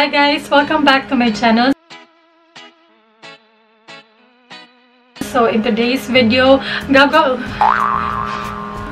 Hi guys! Welcome back to my channel. So in today's video,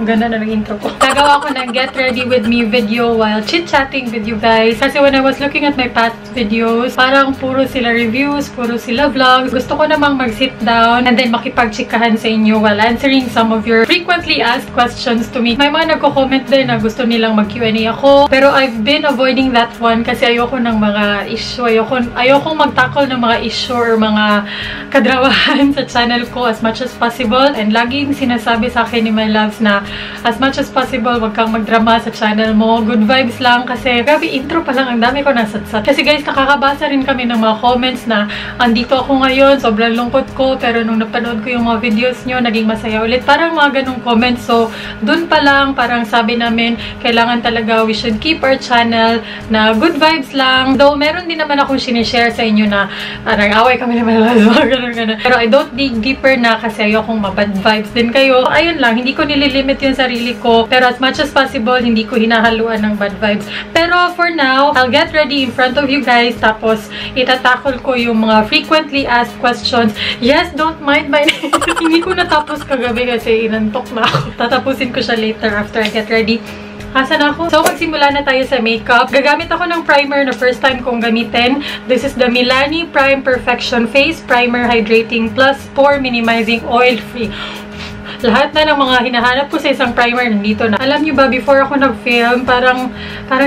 ganda na intro ko. Gagawa ko ng get ready with me video while chit-chatting with you guys. Kasi when I was looking at my past videos, parang puro sila reviews, puro sila vlogs. Gusto ko namang mag-sit down and then makipag-chikahan sa inyo while answering some of your frequently asked questions to me. May mga nagko-comment din na gusto nilang mag-Q&A ako. Pero I've been avoiding that one kasi ayoko ng mga issue. Ayokong mag-tackle ng mga issue or mga kadrawahan sa channel ko as much as possible. And laging sinasabi sa akin ni my loves na as much as possible, wag kang magdrama sa channel mo. Good vibes lang kasi grabe intro pa lang, ang dami ko nasatsat. Kasi guys, nakakabasa rin kami ng mga comments na andito ako ngayon, sobrang lungkot ko, pero nung napanood ko yung mga videos nyo, naging masaya ulit. Parang mga ganong comments. So, dun pa lang, parang sabi namin, kailangan talaga we should keep our channel na good vibes lang. Though, meron din naman akong sinishare sa inyo na nag-away kami naman ganun. Pero I don't dig deeper na kasi ayokong mabad vibes din kayo. Ayun lang, hindi ko nililimit yung sarili ko. Pero as much as possible, hindi ko hinahaluan ng bad vibes. Pero for now, I'll get ready in front of you guys. Tapos, itatakol ko yung mga frequently asked questions. Yes, don't mind my hindi ko natapos kagabi kasi inantok na ako. Tatapusin ko siya later after I get ready. Asan ako? So, magsimula na tayo sa makeup. Gagamit ako ng primer na first time kong gamitin. This is the Milani Prime Perfection Face Primer Hydrating Plus Pore Minimizing Oil Free. Lahat na ng mga hinahanap ko sa isang primer nandito na. Alam niyo ba, before ako nag-film, parang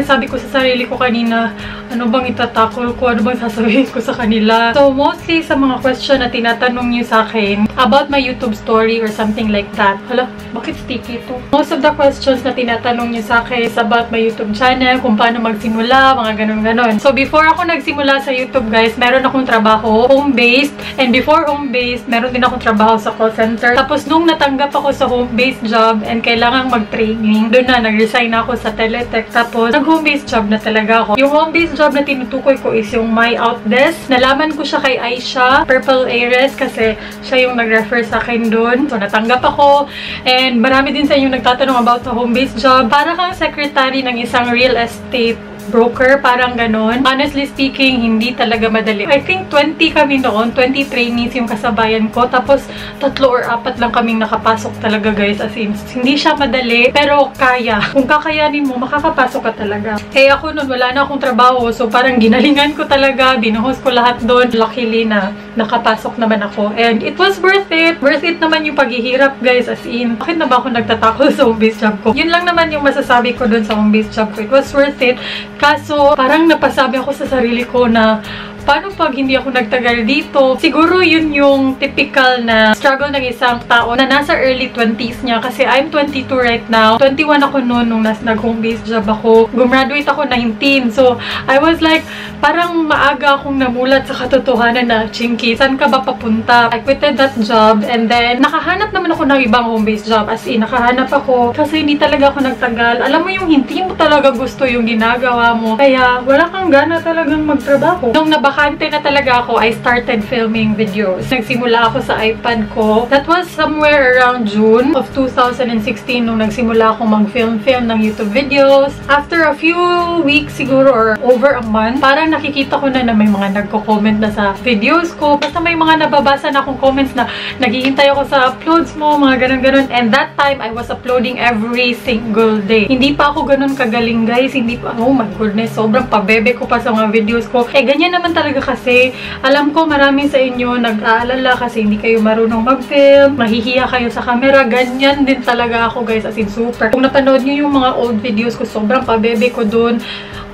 sabi ko sa sarili ko kanina, ano bang itatakol ko? Ano bang sasabihin ko sa kanila? So, mostly sa mga question na tinatanong niyo sa akin about my YouTube story or something like that. Hala, bakit sticky ito? Most of the questions na tinatanong niyo sa akin is about my YouTube channel, kung paano magsimula, mga ganun-ganon. So, before ako nagsimula sa YouTube, guys, meron akong trabaho, home-based. And before home-based, meron din akong trabaho sa call center. Tapos, nung natanggap ako sa home-based job and kailangang mag-training, doon na, nag-resign ako sa Teletech. Tapos, nag-home-based job na talaga ako. Yung home-based job na tinutukoy ko is yung My Outdesk. Nalaman ko siya kay Aisha, Purple Aires, kasi siya yung nag-refer sa akin doon. So, natanggap ako. And marami din sa inyo nagtatanong about the home-based job. Para kang secretary ng isang real estate broker, parang ganun. Honestly speaking, hindi talaga madali. I think 20 kami noon, 20 trainees yung kasabayan ko. Tapos, 3 or 4 lang kaming nakapasok talaga, guys. As in, hindi siya madali, pero kaya. Kung kakayanin mo, makakapasok ka talaga. Eh ako noon, wala na akong trabaho. So, parang ginalingan ko talaga. Binuhos ko lahat doon. Luckily na nakapasok naman ako. And it was worth it. Worth it naman yung paghihirap, guys. As in, bakit na ba ako nagtatakol sa home-based job ko? Yun lang naman yung masasabi ko doon sa home-based job ko. It was worth it. Kaso, parang napasabi ako sa sarili ko na paano pag hindi ako nagtagal dito? Siguro yun yung typical na struggle ng isang tao na nasa early 20s niya. Kasi I'm 22 right now. 21 ako noon nung nag-home-based job ako. Gumraduate ako 19. So, I was like, parang maaga akong namulat sa katotohanan na, Chinky, saan ka ba papunta? I quitted that job and then nakahanap naman ako ng ibang home-based job. As in, nakahanap ako kasi hindi talaga ako nagtagal. Alam mo yung hindi mo talaga gusto yung ginagawa mo. Kaya, wala kang gana talagang magtrabaho. Nung bakante na talaga ako, I started filming videos. Nagsimula ako sa iPad ko. That was somewhere around June of 2016 nung nagsimula ako mag-film ng YouTube videos. After a few weeks siguro or over a month, parang nakikita ko na may mga nagko-comment na sa videos ko. Basta may mga nababasa na akong comments na naghihintay ako sa uploads mo, mga ganun-ganun. And that time, I was uploading every single day. Hindi pa ako ganun kagaling, guys. Hindi pa, oh my goodness, sobrang pabebe ko pa sa mga videos ko. Eh, ganyan naman talaga kasi alam ko marami sa inyo nag-aalala kasi hindi kayo marunong mag-film, mahihiya kayo sa camera. Ganyan din talaga ako, guys, as in super. Kung napanood niyo yung mga old videos ko, sobrang pabebe ko dun.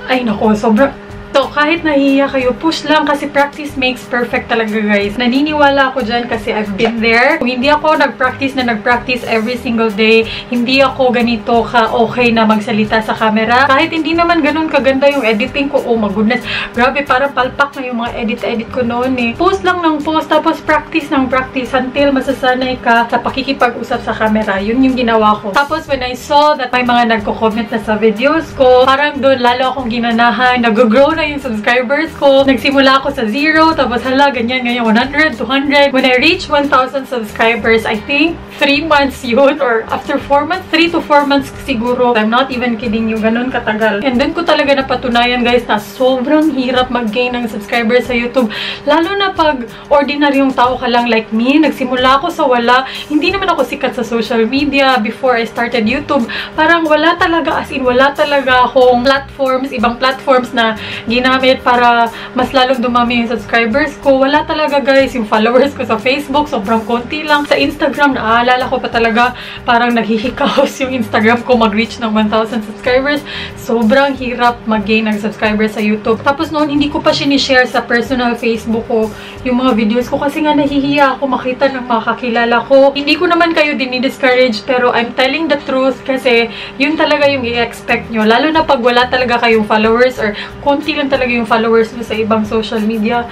Ay nako, sobrang. So, kahit nahihiya kayo, push lang kasi practice makes perfect talaga, guys. Naniniwala ako dyan kasi I've been there. Kung hindi ako nag-practice every single day, hindi ako ganito ka-okay na magsalita sa camera. Kahit hindi naman ganun kaganda yung editing ko, oh my goodness, grabe, parang palpak na yung mga edit ko noon eh. Post lang ng post, tapos practice ng practice until masasanay ka sa pakikipag-usap sa camera. Yun yung ginawa ko. Tapos, when I saw that may mga nagko-comment na sa videos ko, parang doon lalo akong ginanahan, nag-grow na na yung subscribers ko. Nagsimula ako sa 0, tapos hala, ganyan, ganyan, 100, 200. When I reach 1,000 subscribers, I think 3 months yun, or after 4 months, 3 to 4 months siguro. I'm not even kidding you, ganun katagal. And then ko talaga napatunayan, guys, na sobrang hirap mag-gain ng subscribers sa YouTube. Lalo na pag ordinaryong tao ka lang like me, nagsimula ako sa wala. Hindi naman ako sikat sa social media before I started YouTube. Parang wala talaga, as in wala talaga akong platforms, ibang platforms na ginamit para mas lalong dumami yung subscribers ko. Wala talaga, guys. Yung followers ko sa Facebook, sobrang konti lang. Sa Instagram, naaalala ko pa talaga, parang naghihikaos yung Instagram ko mag-reach ng 1,000 subscribers. Sobrang hirap mag-gain ng subscribers sa YouTube. Tapos noon, hindi ko pa sinishare sa personal Facebook ko yung mga videos ko kasi nga nahihiya ako makita ng mga kakilala ko. Hindi ko naman kayo dinidiscourage, pero I'm telling the truth kasi yun talaga yung i-expect nyo. Lalo na pag wala talaga kayong followers or konti lang talaga yung followers nyo sa ibang social media.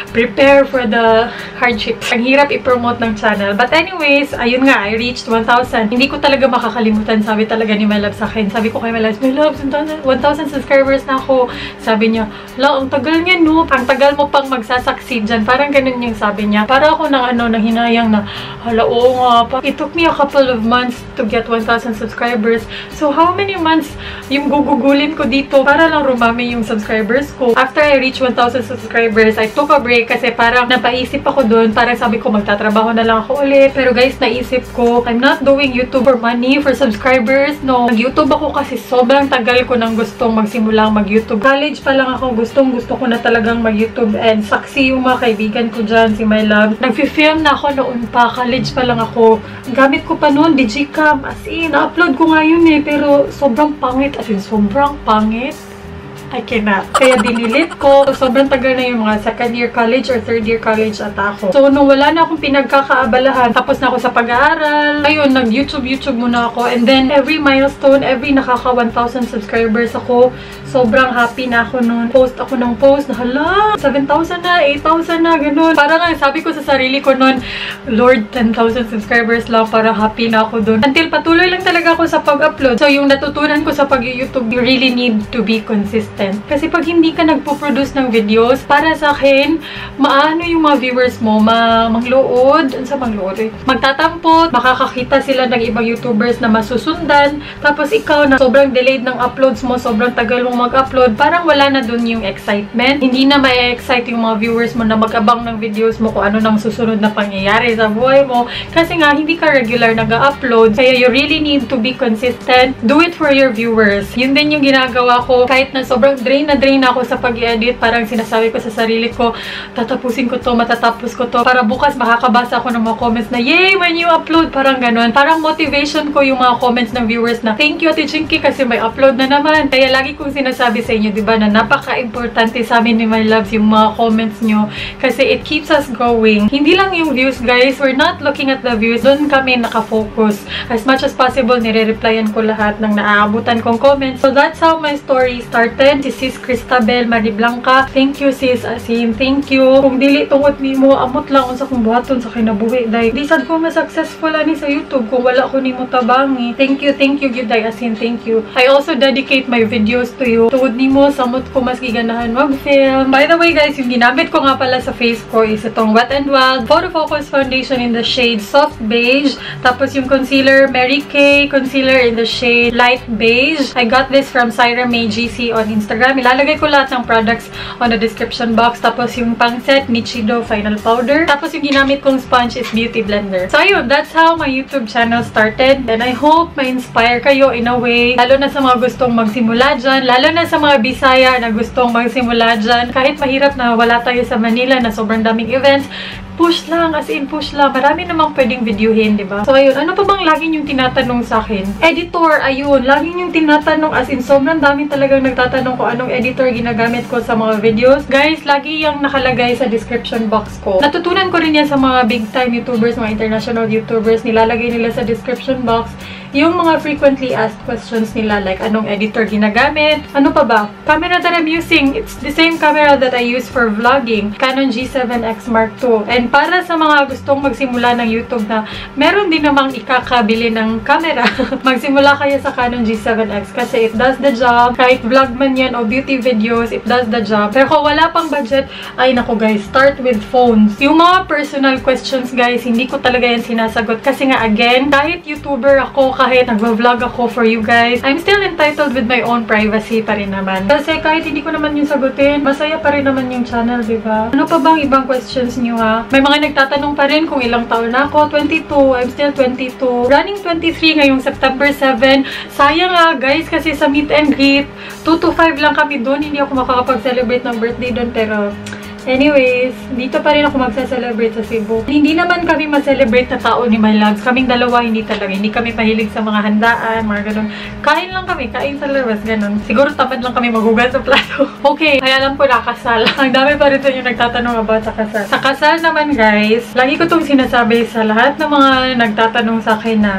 Prepare for the hardships. Ang hirap i-promote ng channel. But anyways, ayun nga, I reached 1,000. Hindi ko talaga makakalimutan. Sabi talaga ni My Love sa akin. Sabi ko kay My Love, My Love, 1,000 subscribers na ako. Sabi niya, la, ang tagal niya, no? Ang tagal mo pang magsasucceed dyan. Parang ganun yung sabi niya. Para ako nang hinayang na, hala, oo nga. It took me a couple of months to get 1,000 subscribers. So, how many months yung gugugulin ko dito para lang rumami yung subscribers ko? After I reached 1,000 subscribers, I took a break kasi parang napaisip ako doon. Parang sabi ko, magtatrabaho na lang ako ulit. Pero guys, naisip ko, I'm not doing YouTube for money, for subscribers. No, nag-YouTube ako kasi sobrang tagal ko nang gustong magsimulang mag-YouTube. College pa lang ako, gusto ko na talagang mag-YouTube. And saksi yung mga kaibigan ko dyan, si My Love. Nag-film na ako noon pa, college pa lang ako. Gamit ko pa noon, Digicam. As in, na-upload ko nga yun eh. Pero sobrang pangit. As in, sobrang pangit. I cannot. Kaya dinilit ko. Sobrang tagal na yung mga second year college or third year college ata ako. So, nung wala na akong pinagkakaabalahan, tapos na ako sa pag-aaral, ayun, nag-YouTube muna ako. And then, every milestone, every nakaka 1,000 subscribers ako, sobrang happy na ako nun. Post ako ng post na, hala, 7,000 na, 8,000 na, ganun. Parang nga, sabi ko sa sarili ko nun, Lord, 10,000 subscribers lang, para happy na ako dun. Until patuloy lang talaga ako sa pag-upload. So, yung natutunan ko sa pag-YouTube, you really need to be consistent. Kasi pag hindi ka nagpo-produce ng videos, para sa akin, maano yung mga viewers mo, manglood, magtatampot, makakakita sila ng ibang YouTubers na masusundan, tapos ikaw na sobrang delayed ng uploads mo, sobrang tagal mong mag-upload, parang wala na dun yung excitement. Hindi na ma-excite yung mga viewers mo na mag-abang ng videos mo kung ano nang susunod na pangyayari sa buhay mo. Kasi nga, hindi ka regular nag-upload. Kaya you really need to be consistent. Do it for your viewers. Yun din yung ginagawa ko. Kahit na sobrang drain na ako sa pag-i-edit, parang sinasabi ko sa sarili ko, tatapusin ko to, matatapos ko to, para bukas makakabasa ako ng mga comments na, yay, may new upload, parang ganun. Parang motivation ko yung mga comments ng viewers na, thank you Ate Chinky kasi may upload na naman. Kaya lagi kong sinasabi sa inyo, diba, na napaka-importante sa amin ni My Loves yung mga comments nyo kasi it keeps us going. Hindi lang yung views, guys. We're not looking at the views. Doon kami nakafocus. As much as possible, nire-replyan ko lahat ng naaabutan kong comments. So that's how my story started. Si Sis Cristabel Mariblanca. Thank you, sis. As in, thank you. Kung dili tungod nimo, amot lang sa kong buhaton sa kinabuhi. Day, di sad ko ma-successful ani sa YouTube kung wala ko nimo tabangi. Thank you, Gyuday. As in, thank you. I also dedicate my videos to you. Tungod nimo, samot ko mas giganahan mag-film. By the way, guys, yung ginamit ko nga pala sa face ko is itong Wet n Wild Photo Focus Foundation in the shade Soft Beige. Tapos yung concealer, Mary Kay concealer in the shade Light Beige. I got this from Syra May GC on Instagram. Ilalagay ko lahat ng products on the description box. Tapos yung pangset, Nichido Final Powder. Tapos yung ginamit kong sponge is Beauty Blender. So ayun, that's how my YouTube channel started. And I hope ma-inspire kayo in a way. Lalo na sa mga gustong magsimula dyan. Lalo na sa mga Bisaya na gustong magsimula dyan. Kahit mahirap na wala tayo sa Manila na sobrang daming events, push lang, as in push lang. Marami namang pwedeng videohin, diba? So, ayun. Ano pa bang lagi yung tinatanong sa akin? Editor, ayun. Lagi yung tinatanong, as in, sobrang dami talagang nagtatanong ko anong editor ginagamit ko sa mga videos. Guys, lagi yung nakalagay sa description box ko. Natutunan ko rin yan sa mga big time YouTubers, mga international YouTubers. Nilalagay nila sa description box. yung mga frequently asked questions nila, like anong editor ginagamit, ano pa ba? Camera that I'm using, it's the same camera that I use for vlogging, Canon G7X Mark II. And para sa mga gustong magsimula ng YouTube na meron din namang ikakabili ng camera, magsimula kayo sa Canon G7X kasi it does the job. Kahit vlog man yan o beauty videos, it does the job. Pero kung wala pang budget, ay naku guys, start with phones. Yung mga personal questions guys, hindi ko talaga yan sinasagot kasi nga again, kahit YouTuber ako, kahit nagva-vlog ako for you guys, I'm still entitled with my own privacy pa rin naman. Kasi kahit hindi ko naman yung sagutin, masaya pa rin naman yung channel, diba? Ano pa bang ibang questions nyo ha? May mga nagtatanong pa rin kung ilang taon na ako. 22, I'm still 22. Running 23 ngayong September 7. Sayang nga guys, kasi sa meet and greet, 2 to 5 lang kami doon. Hindi ako makakapag-celebrate ng birthday doon, pero anyways, dito pa rin ako magsa-celebrate sa Cebu. Hindi naman kami ma-celebrate na tao ni My Loves. Kaming dalawa, hindi talaga. Hindi kami mahilig sa mga handaan, mga ganun. Kain lang kami, kain sa labas, ganun. Siguro tamad lang kami maghugas sa plato. Okay, kaya alam ko na kasal. Ang dami pa rin sa inyo nagtatanong about sa kasal. Sa kasal naman guys, lagi ko itong sinasabi sa lahat ng mga nagtatanong sa akin na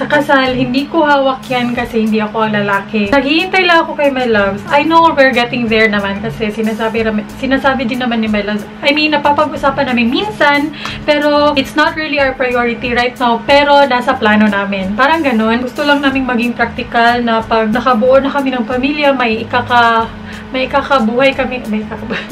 sa kasal, hindi ko hawak yan kasi hindi ako ang lalaki. Naghihintay lang ako kay My Loves. I know we're getting there naman kasi sinasabi din naman ni My Loves. I mean, napapag-usapan namin minsan, pero it's not really our priority right now, pero nasa plano namin. Parang ganun. Gusto lang naming maging practical na pag nakabuo na kami ng pamilya, may ikakabuhay kami,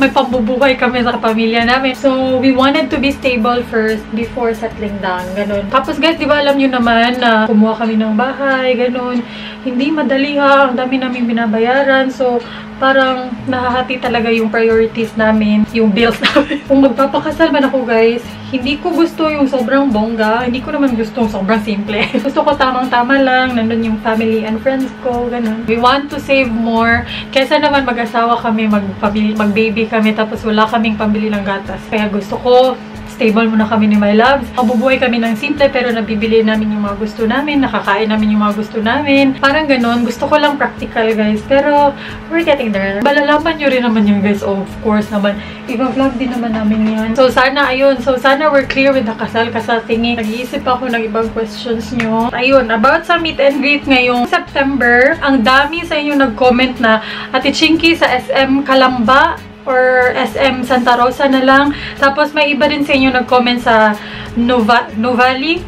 may pambubuhay kami sa pamilya namin. So, we wanted to be stable first before settling down. Ganun. Tapos guys, di ba alam nyo naman na kumuha kami ng bahay, ganun. Hindi madali ha. Ang dami namin binabayaran. So, parang nahahati talaga yung priorities namin, yung bills namin. Kung magpapakasal man ako guys, hindi ko gusto yung sobrang bongga. Hindi ko naman gusto yung sobrang simple. Gusto ko tamang-tama lang. Nandun yung family and friends ko, ganun. We want to save more. Kesa naman mag-asawa kami, mag-baby kami, tapos wala kaming pambili ng gatas. Kaya gusto ko stable muna kami ni My Loves. Mabubuhay kami ng simple pero nabibili namin yung mga gusto namin, nakakain namin yung mga gusto namin. Parang ganun. Gusto ko lang practical guys. Pero we're getting there. Malalaman nyo rin naman yun guys. Of course naman. Iba-vlog din naman namin yan. So sana ayun. So sana we're clear with the kasal thingy. Nag-iisip ako ng ibang questions nyo. Ayun. About sa meet and greet ngayong September, ang dami sa inyo nag-comment na Ate Chinky sa SM Calamba or SM Santa Rosa na lang. Tapos may iba din sa inyo nag-comment sa Nuvali.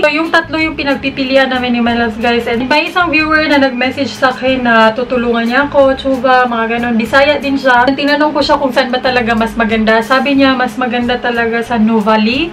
So yung tatlo yung pinagpipilian namin ni My Loves guys. And may isang viewer na nag-message sa akin na tutulungan niya ako, Chuba, mga ganon. Bisaya din siya. Tinanong ko siya kung saan ba talaga mas maganda. Sabi niya mas maganda talaga sa Nuvali.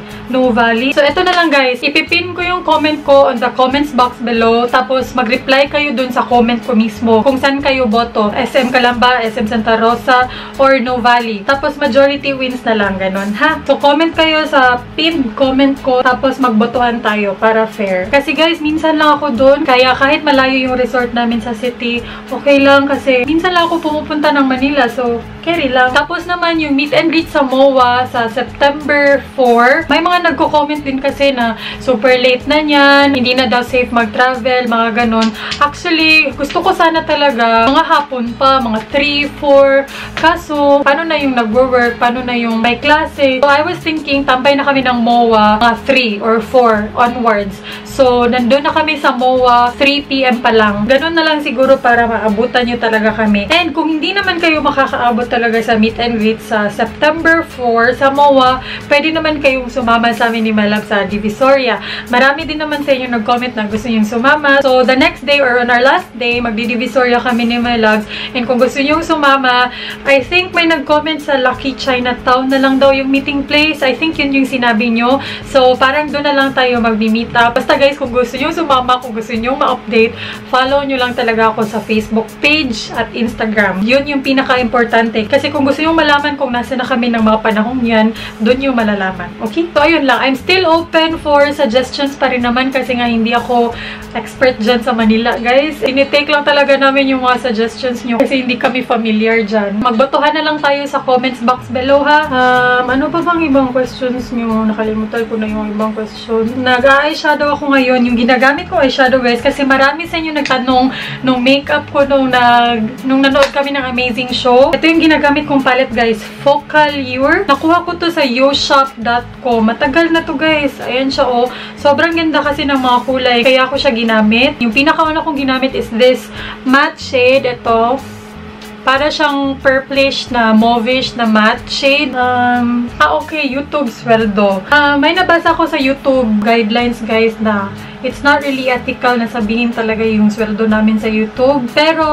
So ito na lang guys. Ipipin ko yung comment ko on the comments box below. Tapos mag-reply kayo dun sa comment ko mismo kung saan kayo boto. SM Calamba, SM Santa Rosa, or Nuvali. Tapos majority wins na lang, ganon ha. So comment kayo sa pinned comment ko, tapos magbotohan tayo para fair. Kasi guys, minsan lang ako doon, kaya kahit malayo yung resort namin sa city, okay lang kasi minsan lang ako pumupunta ng Manila, so carry lang. Tapos naman yung meet and greet sa MOA sa September 4, may mga nagko-comment din kasi na super late na niyan, hindi na daw safe mag-travel, mga ganon. Actually, gusto ko sana talaga mga hapon pa, mga 3, 4, kaso paano na yung nagwo-work, paano na yung may klase. So I was thinking, tambay na kami ng MOA mga 3 or 4 onwards. So nandun na kami sa MOA 3 PM pa lang. Ganon na lang siguro para maabutan nyo talaga kami. And kung hindi naman kayo makakaabot talaga sa meet and greet sa September 4 sa MOA, pwede naman kayong sumama sa amin ni My Loves sa Divisoria. Marami din naman sa inyo nag-comment na gusto nyo sumama. So the next day or on our last day, magdi-Divisoria kami ni My Loves. And kung gusto nyo sumama, I think may nag-comment sa Lucky Chinatown na lang daw yung meeting place. I think yun yung sinabi nyo. So parang doon na lang tayo mag-meet up. Basta guys, kung gusto nyo sumama, kung gusto nyo ma-update, follow nyo lang talaga ako sa Facebook page at Instagram. Yun yung pinaka-importante. Kasi kung gusto nyo malaman kung nasa na kami ng mga panahong yan, doon nyo malalaman. Okay? So ayun lang. I'm still open for suggestions pa rin naman kasi nga hindi ako expert dyan sa Manila, guys. Tinitake lang talaga namin yung mga suggestions nyo kasi hindi kami familiar dyan. magbotohan na lang tayo sa comments box below, ha. Ano pa bang ibang questions nyo? Nakalimutan ko na yung ibang question. Nag-eyeshadow ako ngayon. Yung ginagamit ko eyeshadow, guys, kasi marami sa inyo nagtanong nung makeup ko nung nanood kami ng Amazing Show. Ito yung ginagamit kong palette, guys. Focal Ure. Nakuha ko to sa yoshop.com. Matagal na to, guys. Ayan siya, oh. Sobrang ganda kasi ng mga kulay. Kaya ako siya ginamit. Yung pinakauna kong ginamit is this matte shade. Ito. Para siyang purplish na mauvish na matte shade. Okay. YouTube sweldo. May nabasa ko sa YouTube guidelines, guys, na it's not really ethical na sabihin talaga yung sweldo namin sa YouTube. Pero,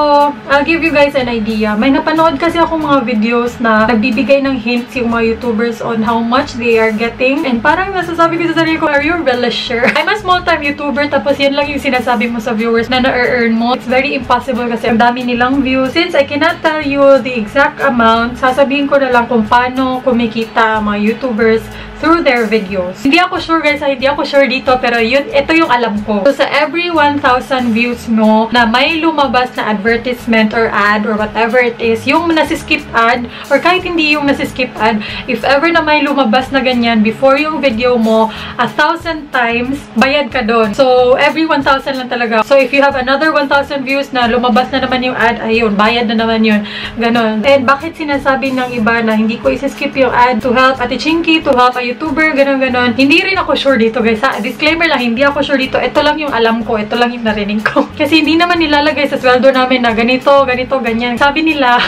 I'll give you guys an idea. May napanood kasi ako mga videos na nagbibigay ng hints yung mga YouTubers on how much they are getting. And parang nasasabi ko sa sarili ko, are you really sure? I'm a small-time YouTuber, tapos yan lang yung sinasabi mo sa viewers na na-earn mo. It's very impossible kasi ang dami nilang views. Since I cannot tell you the exact amount, sasabihin ko na lang kung paano kumikita mga YouTubers through their videos. Hindi ako sure, guys, hindi ako sure dito, pero yun, ito yung alam ko. So, sa every 1,000 views mo na may lumabas na advertisement or ad or whatever it is, yung nasiskip ad, or kahit hindi yung nasiskip ad, if ever na may lumabas na ganyan before yung video mo, 1,000 times, bayad ka doon. So, every 1,000 lang talaga. So, if you have another 1,000 views na lumabas na naman yung ad, ayun, bayad na naman yun. Ganon. And bakit sinasabi ng iba na hindi ko isiskip yung ad to help Ate Chinky, to help a YouTuber, ganon-ganon. Hindi rin ako sure dito, guys. Disclaimer lang, hindi ako sure dito. Ito lang yung alam ko. Ito lang yung narinig ko. Kasi hindi naman nilalagay sa sweldo namin na ganito, ganyan. Sabi nila,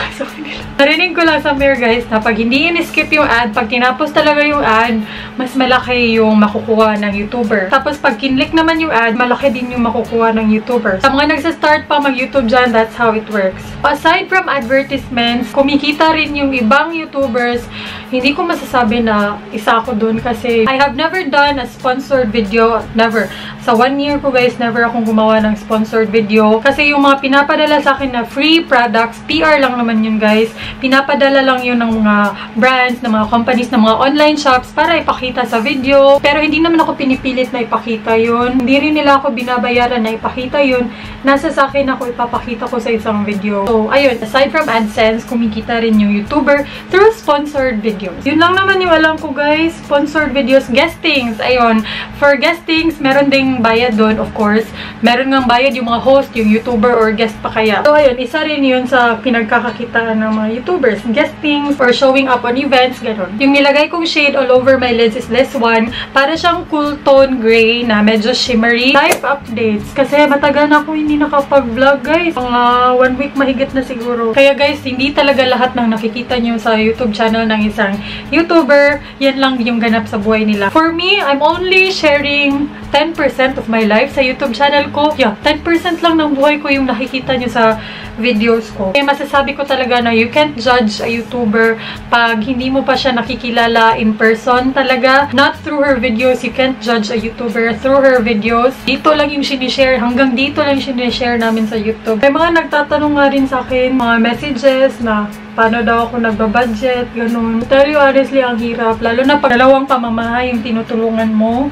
narinig ko lang somewhere, guys, na pag hindi in-skip yung ad, pag tinapos talaga yung ad, mas malaki yung makukuha ng YouTuber. Tapos pag kinlik naman yung ad, malaki din yung makukuha ng YouTuber. Sa mga nagsa-start pa mag-YouTube dyan, that's how it works. Aside from advertisements, kumikita rin yung ibang YouTubers. Hindi ko masasabi na isa ako dun kasi I have never done a sponsored video. Never. Sa 1 year ko, guys, never akong gumawa ng sponsored video. Kasi yung mga pinapadala sa akin na free products, PR lang naman yun, guys. Pinapadala lang yun ng mga brands, ng mga companies, ng mga online shops para ipakita sa video. Pero hindi naman ako pinipilit na ipakita yun. Hindi rin nila ako binabayaran na ipakita yun. Nasa sa akin ako ipapakita ko sa isang video. So, ayun. Aside from AdSense, kumikita rin yung YouTuber through sponsored videos. Yun lang naman yung alam ko, guys. Sponsored videos. Guestings. Ayun. For guestings, meron ding bayad doon, of course. Meron ngang bayad yung mga host, yung YouTuber or guest pa kaya. So, ayun. Isa rin yun sa pinagkakakitaan ng mga YouTubers. Guestings or showing up on events, gano'n. Yung nilagay kong shade all over my lids is this one. Para siyang cool tone gray na medyo shimmery. Life updates. Kasi matagal na ako hindi nakapag-vlog, guys. Mga 1 week mahigit na siguro. Kaya, guys, hindi talaga lahat ng nakikita nyo sa YouTube channel ng isang YouTuber, yan lang yung ganap sa buhay nila. For me, I'm only sharing 10% of my life sa YouTube channel ko. Yeah, 10% lang ng buhay ko yung nakikita nyo sa videos ko. Kaya masasabi ko talaga na you can't judge a YouTuber pag hindi mo pa siya nakikilala in person talaga. Not through her videos. You can't judge a YouTuber through her videos. Dito lang yung sinishare. Hanggang dito lang yung sinishare namin sa YouTube. May mga nagtatanong nga rin sa akin, mga messages na paano daw ako nagbabudget, ganun. Tell you honestly, ang hirap. Lalo na pag dalawang pamamahay yung tinutulungan mo.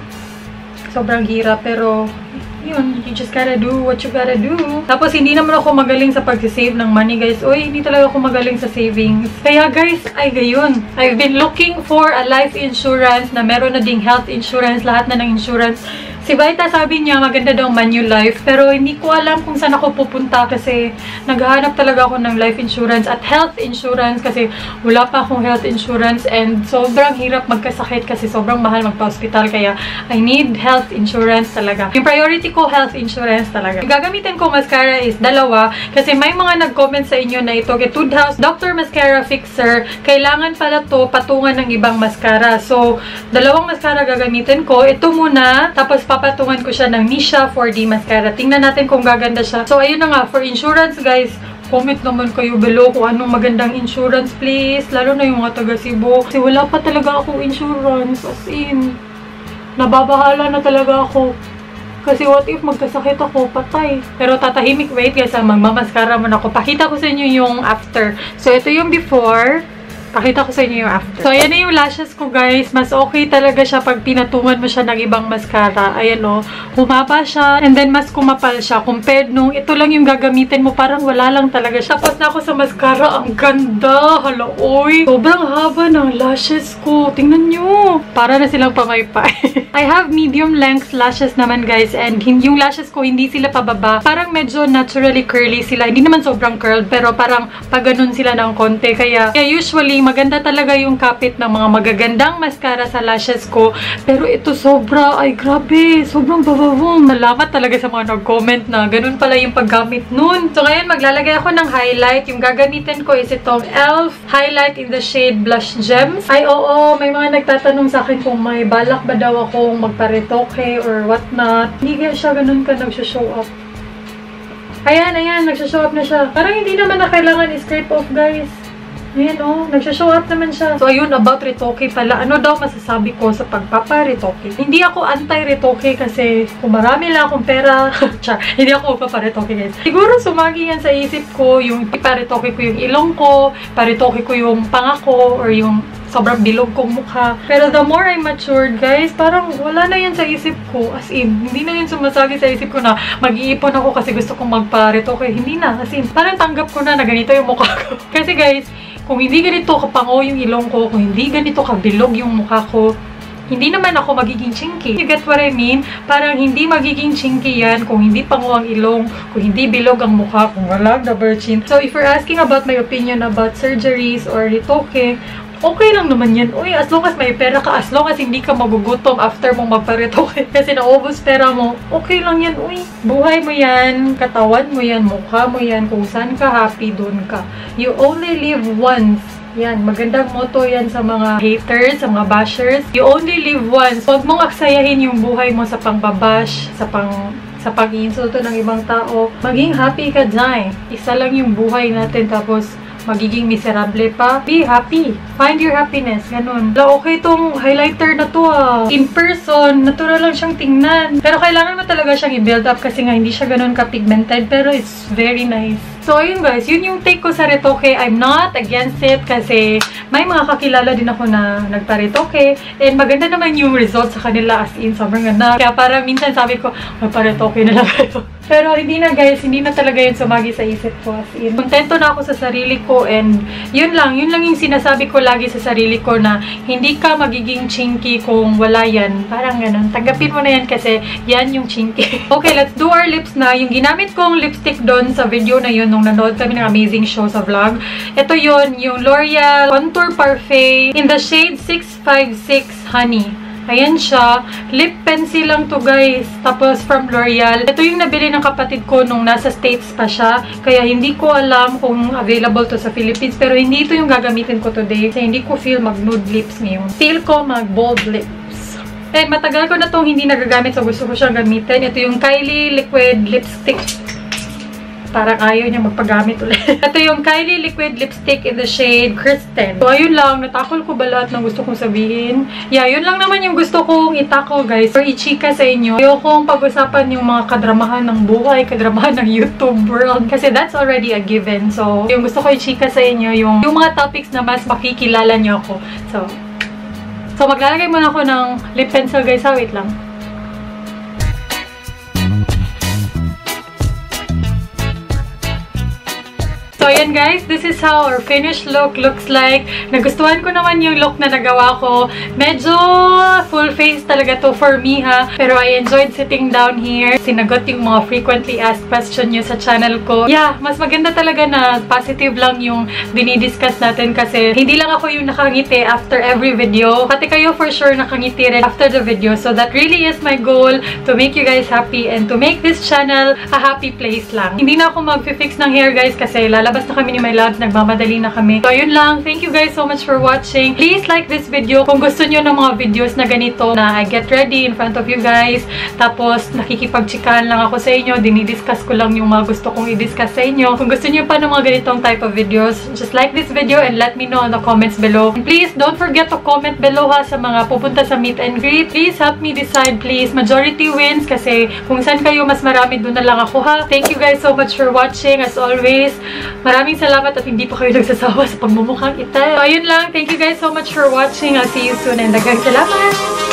Sobrang hirap, pero yun, you just gotta do what you gotta do. Tapos, hindi naman ako magaling sa pag-save ng money, guys. Uy, hindi talaga ako magaling sa savings. Kaya, guys, ay gayon. I've been looking for a life insurance na meron na ding health insurance, lahat na ng insurance. Si Vita sabi niya, maganda daw Manulife. Pero hindi ko alam kung saan ako pupunta kasi naghahanap talaga ako ng life insurance at health insurance kasi wala pa akong health insurance and sobrang hirap magkasakit kasi sobrang mahal magpa-hospital. Kaya I need health insurance talaga. Yung priority ko, health insurance talaga. Yung gagamitin ko mascara is dalawa kasi may mga nag-comment sa inyo na ito kay Etude House Dr. Mascara Fixer. Kailangan pala to patungan ng ibang mascara. So, dalawang mascara gagamitin ko. Ito muna, tapos papatungan ko siya ng Misha 4D mascara. Tingnan natin kung gaganda siya. So, ayun na nga. For insurance, guys, comment naman kayo below kung anong magandang insurance, please. Lalo na yung mga taga Cebu. Kasi wala pa talaga akong insurance. As in, nababahala na talaga ako. Kasi what if magkasakit ako, patay. Pero tatahimik, wait guys, magmamaskara muna ako. Pakita ko sa inyo yung after. So, ito yung before. Pakita ko sa inyo yung after. So, ayan na yung lashes ko, guys. Mas okay talaga siya pag pinatungan mo siya ng ibang mascara. Ayan o. Humaba siya. And then, mas kumapal siya. Compared nung ito lang yung gagamitin mo, parang wala lang talaga siya. Tapos na ako sa mascara. Ang ganda. Hala, oy. Sobrang haba ng lashes ko. Tingnan nyo. Para na silang pamaypay. I have medium length lashes naman, guys. And yung lashes ko, hindi sila pababa. Parang medyo naturally curly sila. Hindi naman sobrang curled, pero parang pag ganun sila ng konti. Kaya usually, maganda talaga yung kapit ng mga magagandang mascara sa lashes ko. Pero ito sobra, ay grabe, sobrang bababong. Nalamat talaga sa mga nag-comment na ganun pala yung paggamit nun. So ngayon, maglalagay ako ng highlight. Yung gagamitin ko is itong e.l.f. highlight in the shade Blush Gems. Ay oo, may mga nagtatanong sa akin kung may balak ba daw akong magparetoke or what not. Hindi kaya siya ganun ka nag-show up. Ayan, nagsha-show up na siya. Parang hindi naman na kailangan i-scrape off, guys. Ayan, oh, nagsha-show up naman siya. So, ayun, about retoke pala. Ano daw masasabi ko sa pagpapa-retoke? Hindi ako anti-retoke kasi kung marami lang akong pera, hindi ako magpapa-retoke, guys. Siguro sumagi yan sa isip ko, yung ipa-retoke ko yung ilong ko, pa-retoke ko yung panga ko, or yung sobrang bilog kong mukha. Pero the more I matured, guys, parang wala na yan sa isip ko. As in, hindi na yun sumasagi sa isip ko na mag-iipon ako kasi gusto kong magpa-retoke. Hindi na. As in, parang tanggap ko na ganito yung mukha ko. Kasi guys, kung hindi ganito kapango yung ilong ko, kung hindi ganito kabilog yung mukha ko, hindi naman ako magiging chinky. You get what I mean? Parang hindi magiging chinky yan kung hindi pango ang ilong, kung hindi bilog ang mukha, kung wala the virgin. So, if you're asking about my opinion about surgeries or retoke, okay lang naman yan. Uy, as long as may pera ka, as long as hindi ka magugutom after mong magparetoke kasi naubos pera mo, okay lang yan. Uy, buhay mo yan, katawan mo yan, mukha mo yan, kung saan ka happy, dun ka. You only live once. Yan, magandang motto yan sa mga haters, sa mga bashers. You only live once. Huwag mong aksayahin yung buhay mo sa pangbabash, sa pang-iinsulto ng ibang tao. Maging happy ka dyan. Isa lang yung buhay natin, tapos magiging miserable pa. Be happy. Find your happiness. Ganun. Okay tong highlighter na to ah. In person, natural lang siyang tingnan. Pero kailangan mo talaga siyang i-build up kasi nga hindi siya ganun ka-pigmented. Pero it's very nice. So, ayun guys, yun yung take ko sa retoke. I'm not against it kasi may mga kakilala din ako na nagpa-retoke. And maganda naman yung result sa kanila, as in, sobrang ganda. Kaya parang minsan sabi ko, magpa-retoke na lang kayo. Pero hindi na guys, hindi na talaga yun sumagi sa isip ko, as in. Kontento na ako sa sarili ko and yun lang yung sinasabi ko lagi sa sarili ko na hindi ka magiging chinky kung wala yan. Parang ganun. Tanggapin mo na yan kasi yan yung chinky. Okay, let's do our lips na. Yung ginamit kong lipstick doon sa video na yun nung nanood kami ng amazing show sa vlog. Ito yun, yung L'Oreal Contour Parfait in the shade 656 Honey. Ayan siya. Lip pencil lang to guys. Tapos from L'Oreal. Ito yung nabili ng kapatid ko nung nasa States pa siya. Kaya hindi ko alam kung available to sa Philippines. Pero hindi ito yung gagamitin ko today. Kasi hindi ko feel mag-nude lips ngayon. Feel ko mag-bold lips. Eh, matagal ko na itong hindi nagagamit. So gusto ko siyang gamitin. Ito yung Kylie Liquid Lipstick. Parang ayaw niya magpagamit ulit. Ito yung Kylie Liquid Lipstick in the shade Kristen. So, ayun lang. Natakol ko ba lahat ng gusto kong sabihin? Yeah, yun lang naman yung gusto kong itakol, guys. Or i-chika sa inyo. Ayokong pag-usapan yung mga kadramahan ng buhay, kadramahan ng YouTube world. Kasi that's already a given. So, yung gusto ko i-chika sa inyo, yung mga topics na mas makikilala niyo ako. So maglalagay muna ako ng lip pencil, guys. Wait lang. So, ayan guys, this is how our finished look looks like. Nagustuhan ko naman yung look na nagawa ko. Medyo full face talaga to for me ha. Pero I enjoyed sitting down here. Sinagot yung mga frequently asked question nyo sa channel ko. Yeah, mas maganda talaga na positive lang yung dinidiscuss natin kasi hindi lang ako yung nakangiti after every video. Pati kayo for sure nakangiti rin after the video. So, that really is my goal, to make you guys happy and to make this channel a happy place lang. Hindi na ako mag-fix ng hair guys kasi lalabas na kami ni my love, nagmamadali na kami. So, ayun lang. Thank you guys so much for watching. Please like this video kung gusto nyo ng mga videos na ganito na I get ready in front of you guys. Tapos, nakikipagchikahan lang ako sa inyo. Dinidiscuss ko lang yung mga gusto kong i-discuss sa inyo. Kung gusto nyo pa ng mga ganitong type of videos, just like this video and let me know in the comments below. And please, don't forget to comment below ha sa mga pupunta sa meet and greet. Please help me decide, please. Majority wins kasi kung saan kayo mas marami, doon na lang ako ha. Thank you guys so much for watching. As always, Maraming salamat at hindi pa kayo nagsasawa sa pagmumukhang itim. So, ayun lang. Thank you guys so much for watching. I'll see you soon and daghang salamat!